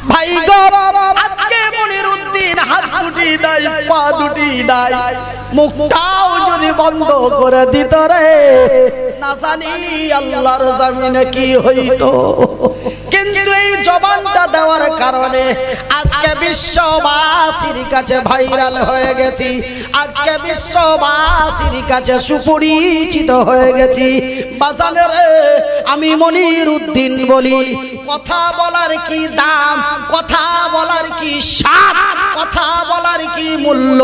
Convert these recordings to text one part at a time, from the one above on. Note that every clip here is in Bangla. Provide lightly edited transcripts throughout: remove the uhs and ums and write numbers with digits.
ভাই গো, আজকে মনিরউদ্দিন হাত দুটি নাই, পা দুটি নাই, মুখটাও যদি বন্ধ করে দিত রে, না জানি আল্লাহর জমিনে কি হইতো। কিন্তু এই জবানটা দেওয়ার কারণে আজকে বিশ্ববাসীর কাছে ভাইরাল হয়ে গেছি, আজকে বিশ্ববাসীর কাছে সুপরিচিত হয়ে গেছি। বাজানে রে, আমি মনিরউদ্দিন বলি, কথা বলার কি দাম, কথা বলার কি স্বাদ, কথা বলার কি মূল্য,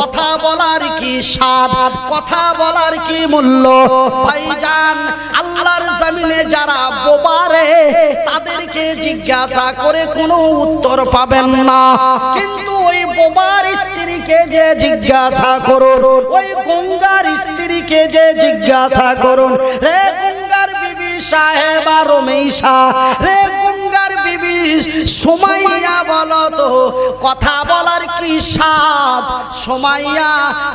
কথা বলার কি স্বাদ, কথা বলার কি মূল্য। ভাইজান, আল্লাহর জমিনে যারা বোবারে তাদেরকে জিজ্ঞাসা করে কোনো উত্তর পাবেন না, কিন্তু ওই বোবার স্ত্রীকে যে জিজ্ঞাসা করুন, ওই গঙ্গার স্ত্রীকে যে জিজ্ঞাসা করুন, রে গঙ্গার বিবি সাহেবা রমেশা, রে গঙ্গার বিবি সুমাইয়া, বলো তো কথা বলার কি স্বাদ। সুমাইয়া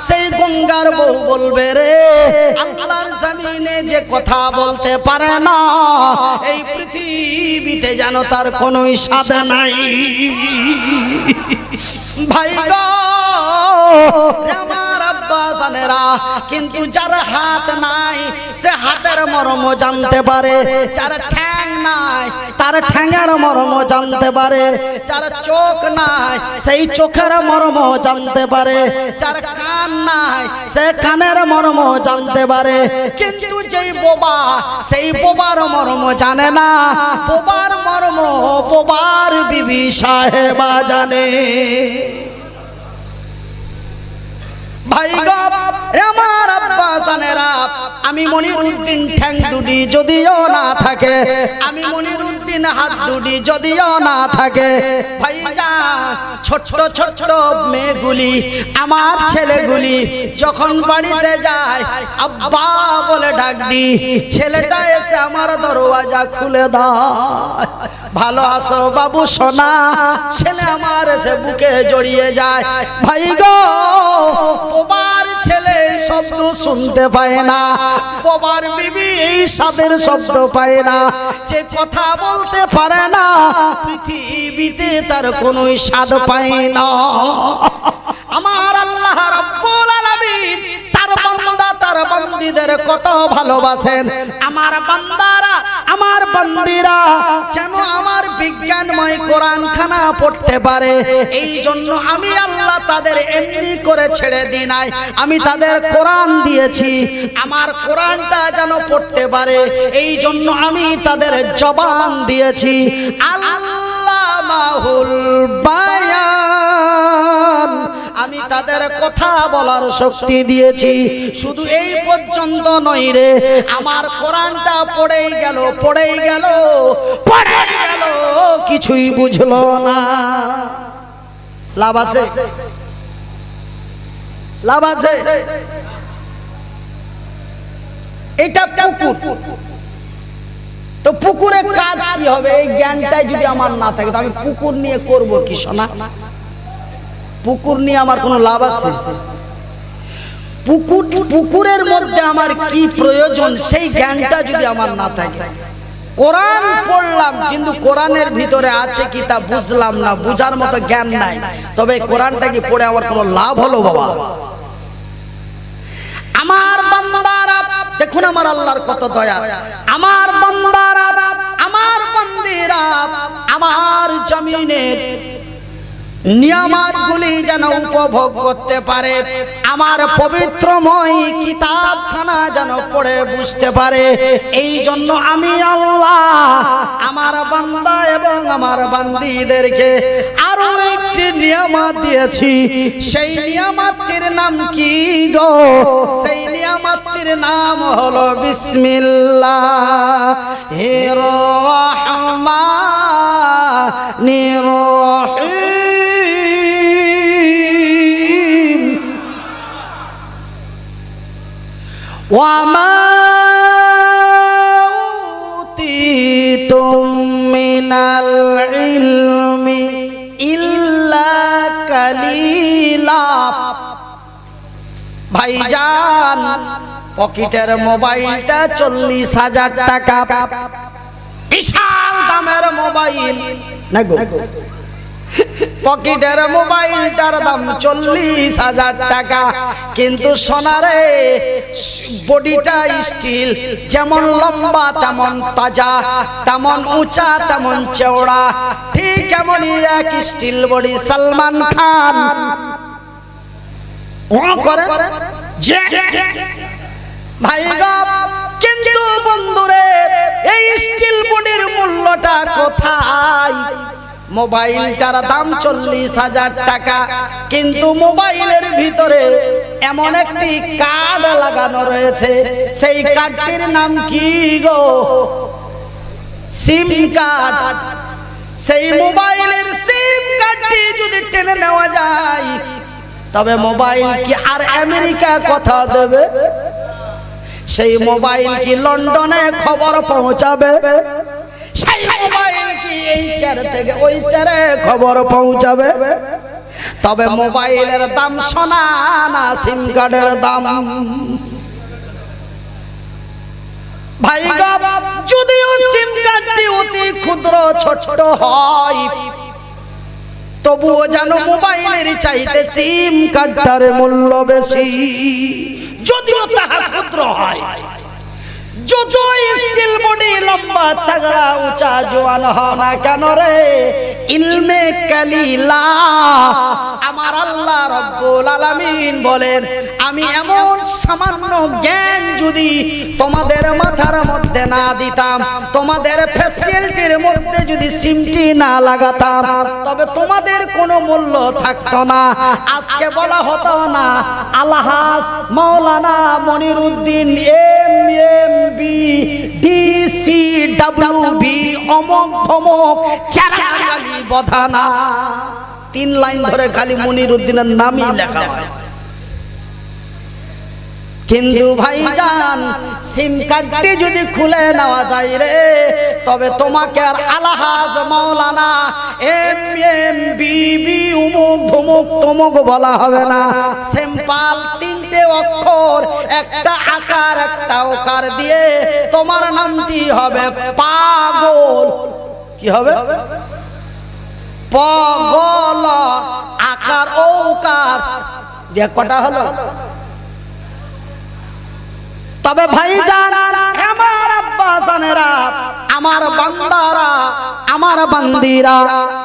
সেই গঙ্গার বউ বলবে, রে আল্লাহর জমিনে যে কথা বলতে পারে না, এই পৃথিবীতে যেন তার কোনো স্বাদ নাই। ভাই গো, আমার আব্বা জানেরা, কিন্তু যার হাত নাই সে হাতের মর্ম জানতে পারে, যার ঠ্যাং নাই তার ঠ্যাঙের মর্ম জানতে পারে, যার চোখ নাই সেই চোখের মর্ম জানতে পারে, যার কান নাই সে কানের মর্ম জানতে পারে। কিন্তু যেই বোবা, সেই বোবার মর্ম জানে না। বোবার মর্ম বোবার বিবি সাহেবা জানে। ভাই গো, আমার আব্বা জানেরা, আমি মনিরউদ্দিন ঠ্যাং দুটি যদিও না থাকে, আমি মনিরউদ্দিন হাত দুটি যদিও না থাকে, ভাইজান, ছোট্ট ছোট্ট মেয়েগুলি, আমার ছেলেগুলি যখন বাড়িতে যায়, আব্বা বলে ডাক দি, ছেলেটা এসে আমার দরওয়াজা খুলে দেয়, ভালো আছো বাবু সোনা, ছেলে আমার এসে বুকে জড়িয়ে যায়। ভাই গো, বোবার ছেলে শব্দ শুনতে পায় না, বোবার বিবি এই স্বাদের শব্দ পায় না, যে কথা বলতে পারে না, পৃথিবীতে তার কোনো স্বাদ পায় না। আমার আল্লাহ রাব্বুল আলামিন তার বান্দা তার বান্দীদের কত ভালোবাসেন। আমার বান্দারা, আমার বান্দীরা যেন আমার বিজ্ঞানময় কোরআন খানা পড়তে পারে, এই জন্য আমি আল্লাহ তাদের এমনি করে ছেড়ে দিই নাই, আমি তাদের কোরআন দিয়েছি, আমার কোরআনটা যেন পড়তে পারে, এই জন্য আমি তাদের জবান দিয়েছি। আল্লামাহুল বায়ান, আমি তাদের কথা বলার শক্তি দিয়েছি। শুধু এই পর্যন্ত নয় রে, আমার কোরআনটা পড়েই গেল, পড়েই গেল, পড়েই গেল, কিছুই বুঝলো না। লাভ আছে, লাভ আছে। এটা পুকুর, তো পুকুরে কাজ কি হবে? এই জ্ঞানটাই যদি আমার না থাকে, তো আমি পুকুর নিয়ে করব কি সোনা? পুকুর নিয়ে আমার কোনো লাভ আছে? পুকুরের মধ্যে আমার কি প্রয়োজন, সেই জ্ঞানটা যদি আমার না থাকে। কোরআন পড়লাম, কিন্তু কোরআনের ভিতরে আছে কি তা বুঝলাম না, বুঝার মতো জ্ঞান নাই, তবে কোরআনটা কি পড়ে আমার কোনো লাভ হলো বাবা? আমার বান্দারা দেখুন, আমার আল্লাহর কত দয়া, আমার বান্দারা, আমার বান্দীরা আমার জমিনের নিয়ামতগুলি যেন উপভোগ করতে পারে, আমার পবিত্রময় কিতাবখানা যেন পড়ে বুঝতে পারে, এই জন্য আমি আল্লাহ আমার বান্দা এবং আমার বান্দীদেরকে আরো একটি নিয়ামত দিয়েছি। সেই নিয়ামতটির নাম কি গো? সেই নিয়ামতটির নাম হলো বিসমিল্লাহির রহমানির রহিম। ওয়ামা উতীতুম মিনাল ইলমি ইল্লা কালিলা। ভাইজান, পকেটের মোবাইলটা 40,000 টাকা, বিশাল দামের মোবাইল না গো, পকেটের মোবাইলটার দাম 40,000 টাকা, কিন্তু সোনারে বডিটা স্টিল, যেমন লম্বা তেমন তাজা, তেমন উঁচা তেমন চওড়া, ঠিক এমনই এক স্টিল বডি সালমান খান ও করে যে ভাই গো। কিন্তু বন্ধুরে এই স্টিল বডির মূল্যটা কোথায়? মোবাইলটার দাম 40,000 টাকা, কিন্তু মোবাইলের ভিতরে এমন একটি কার্ড লাগানো রয়েছে, সেই কার্ডটির নাম কি গো? সিম কার্ড। সেই মোবাইলের সিম কার্ডটি যদি টেনে নেওয়া যায়, তবে মোবাইল কি আর আমেরিকা কথা দেবে? সেই মোবাইল কি লন্ডনে খবর পৌঁছাবে? সেই মোবাইল কি এই চার থেকে ওই চারে খবর পৌঁছাবে? তবে মোবাইলের দাম সোনা না সিম কার্ডের দাম? ভাই গো, যদিও সিম কার্ডটি অতি ক্ষুদ্র ছোট হয়, তবুও যেন মোবাইলের চাইতে সিম কার্ডটার মূল্য বেশি, যদিও তাহা ক্ষুদ্র হয়। যত স্টিল বডি লম্বা তাগড়া উঁচা জোয়ান হয় না কেন রে, ইলমে কালিলা আমার আল্লাহ রাব্বুল আলামিন বলেন, আমি এমন সামান্য জ্ঞান যদি তোমাদের মাথার মধ্যে না দিতাম, তোমাদের ফ্যাসিলিটির মধ্যে যদি সিমটি না লাগাতাম, তবে তোমাদের কোনো মূল্য থাকতো না। আজকে বলা হতো না আলহাজ মাওলানা মনিরুদ্দিন এমএমবি ডিসিডব্লিউবি অমক ভমক চারাকালি বধানা, 3 লাইন ধরে খালি মনিরুদ্দিনের নামই লেখা হয়। কিন্তু ভাইজান, সিম কার্ডটি যদি খুলে নেওয়া যায় রে, তবে তোমাকে আর আলহাজ মাওলানা এমএমবিবি উমুক ধুমুক তমুক বলা হবে না। সিম্পল 3টে অক্ষর, একটা আকার একটা ওকার দিয়ে তোমার নামটি হবে পাগল। কি হবে? পাগল। আকার ওকার দিয়ে কটা হলো? তবে ভাইজান, আমার আব্বা জানেরা, আমার বান্দারা, আমার বান্দিরা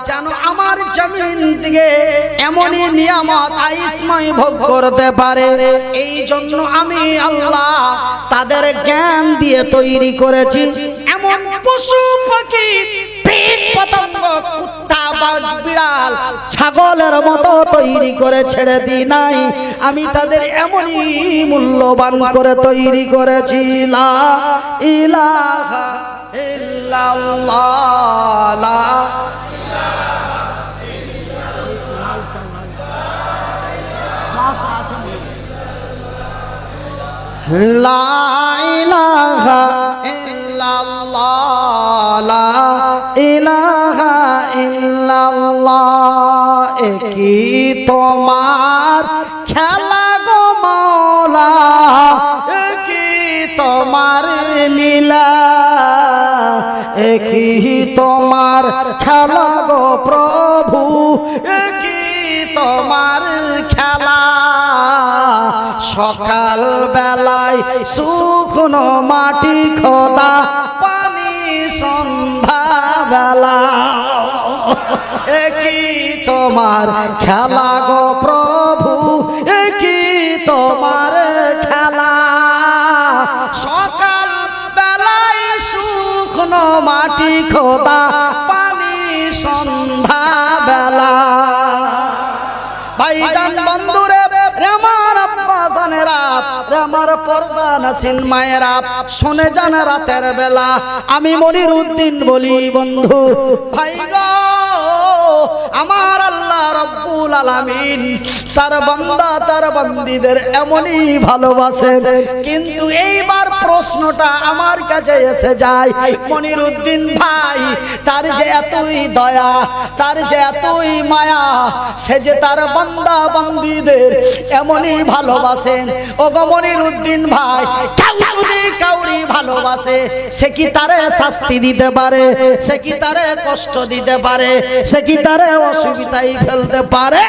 যেন আমার জমিন থেকে এমনই নিয়ামত আইসময় ভোগ করতে পারে, এই জন্য আমি আল্লাহ তাদের জ্ঞান দিয়ে তৈরি করেছি। এমন পশু পাখি পতঙ্গ কুত্তা বাঘ বিড়াল ছাগলের মতো তৈরি করে ছেড়ে দিই নাই, আমি তাদের এমনই মূল্যবান করে তৈরি করেছি। লা ইলাহা ইল্লাল্লাহ, লা ইলাহা ইল্লাল্লাহ, লা ইলাহা ইল্লাল্লাহ। একই তোমার খেলা গো মাওলা, একই তোমার লীলা, একই তোমার খেলা গো প্রভু, একই তোমার খেলা। সকাল বেলায় শুকনো মাটি খোদা, পানি সন্ধ্যা বেলা, একই তোমার খেলা গো প্রভু, একই তোমার খেলা। সকাল বেলায় শুকনো মাটি খোদা, পানি সন্ধ্যা বেলা। ভাইজান বন্ধুরে, আমার আব্বা জানেরা, আমার পর্দা নাসিন মায়েরা, শুনে যান রাতের বেলা আমি মনিরুদ্দিন বলি বন্ধু ভাই গো, আমার আল্লাহ রাব্বুল আলামিন তার বান্দা তার বান্দীদের এমনই ভালোবাসেন। কিন্তু এইবার প্রশ্নটা আমার কাছে এসে যায়, মনিরুদ্দিন ভাই, তার যে এতই দয়া, তার যে এতই মায়া, সে যে তার বান্দা বান্দীদের এমনই ভালোবাসেন। ও গো মনিরুদ্দিন ভাই, কেউ যদি কাউরি যদি ভালোবাসে সে কি তারে শাস্তি দিতে পারে, সে কি তারে কষ্ট দিতে পারে, সে কি তারে অসুবিধায় ফেলতে পারে?